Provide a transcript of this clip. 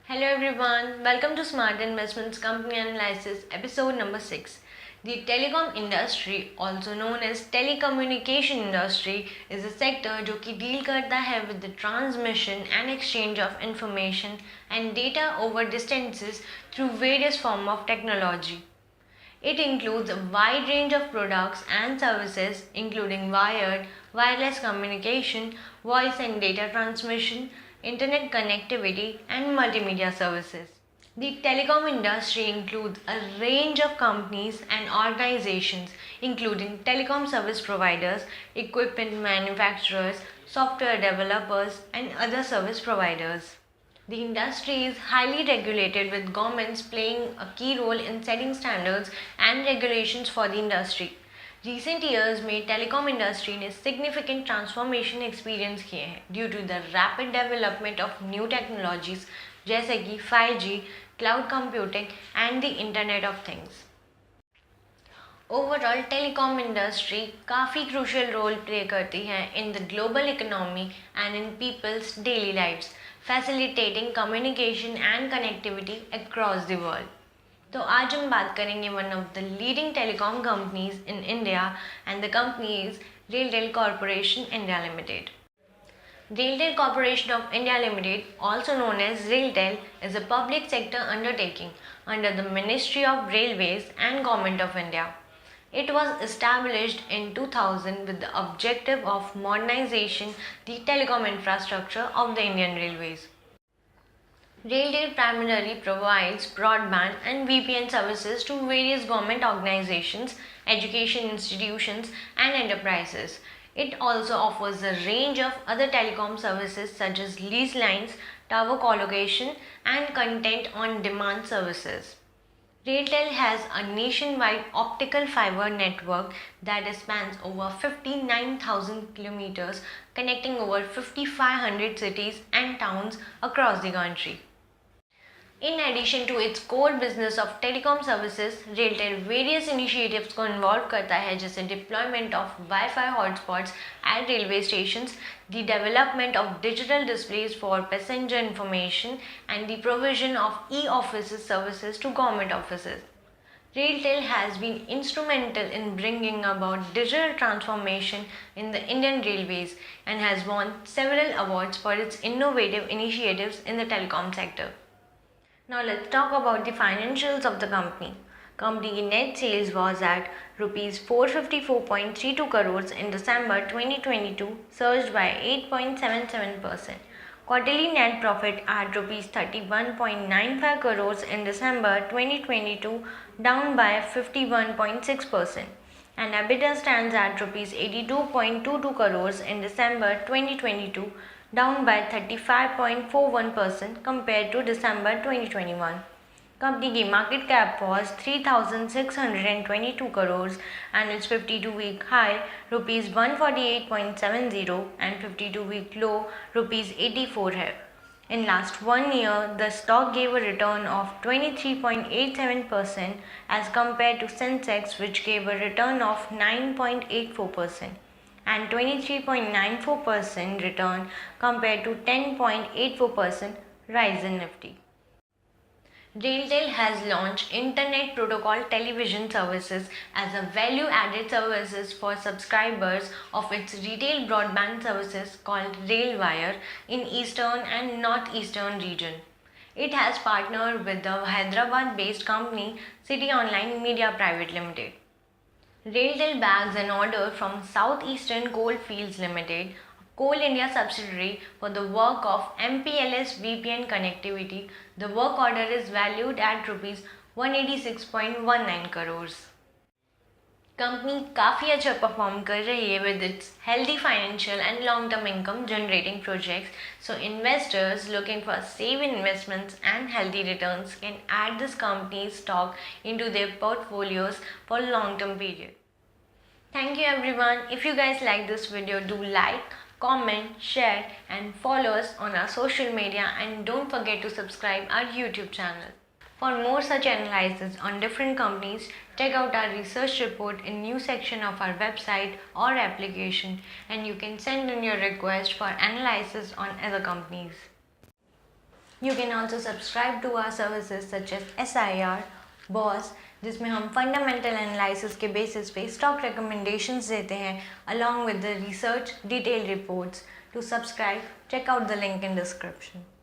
Hello everyone, welcome to Smart Investments Company Analysis episode number 6. The telecom industry, also known as telecommunication industry, is a sector जो कि deal करता है with the transmission and exchange of information and data over distances through various forms of technology. It includes a wide range of products and services including wired, wireless communication, voice and data transmission, internet connectivity, and multimedia services. The telecom industry includes a range of companies and organizations, including telecom service providers, equipment manufacturers, software developers, and other service providers. The industry is highly regulated, with governments playing a key role in setting standards and regulations for the industry. Recent years में telecom industry ने significant transformation experience किए हैं due to the rapid development of new technologies जैसे कि 5G, cloud computing and the Internet of Things. Overall telecom industry काफ़ी crucial role play करती है in the global economy and in people's daily lifes, facilitating communication and connectivity across the world. तो आज हम बात करेंगे one of the leading telecom companies in India and the company is RailTel corporation India limited. Railtel Corporation of India Limited, also known as Railtel, is a public sector undertaking under the Ministry of Railways and Government of India. It was established in 2000 with the objective of modernization the telecom infrastructure of the Indian Railways. Railtel primarily provides broadband and VPN services to various government organizations, education institutions, and enterprises. It also offers a range of other telecom services such as lease lines, tower colocation, and content on demand services. Railtel has a nationwide optical fiber network that spans over 59,000 kilometers, connecting over 5,500 cities and towns across the country. In addition to its core business of telecom services, Railtel various initiatives को involve करता है, जैसे deployment of Wi-Fi hotspots at railway stations, the development of digital displays for passenger information, and the provision of e-offices services to government offices. Railtel has been instrumental in bringing about digital transformation in the Indian Railways and has won several awards for its innovative initiatives in the telecom sector. Now let's talk about the financials of the company. Company net sales was at rupees 454.32 crores in December 2022, surged by 8.77%. Quarterly net profit at rupees 31.95 crores in December 2022, down by 51.6%. And EBITDA stands at rupees 82.22 crores in December 2022, down by 35.41% compared to December 2021. Company की market cap was 3,622 crores and its 52-week high rupees 148.70 and 52-week low rupees 84 है. In last 1 year, the stock gave a return of 23.87% as compared to Sensex, which gave a return of 9.84%. and 23.94% return compared to 10.84% rise in Nifty. Railtel has launched Internet Protocol television services as a value-added services for subscribers of its retail broadband services called RailWire in Eastern and Northeastern region. It has partnered with the Hyderabad-based company City Online Media Private Limited. Railtel bags an order from Southeastern Coalfields Limited, a Coal India subsidiary, for the work of MPLS VPN connectivity. The work order is valued at rupees 186.19 crores. Company काफ़ी अच्छा perform कर रही है with its healthy financial and long-term income generating projects. So investors looking for safe investments and healthy returns can add this company's stock into their portfolios for long-term period. Thank you everyone. If you guys like this video, do like, comment, share and follow us on our social media, and don't forget to subscribe our YouTube channel. For more such analysis on different companies, check out our research report in new section of our website or application, and you can send in your request for analysis on other companies. You can also subscribe to our services such as SIR, BOSS, जिसमें हम fundamental analysis के basis पे stock recommendations देते हैं along with the research detailed reports. To subscribe, check out the link in description.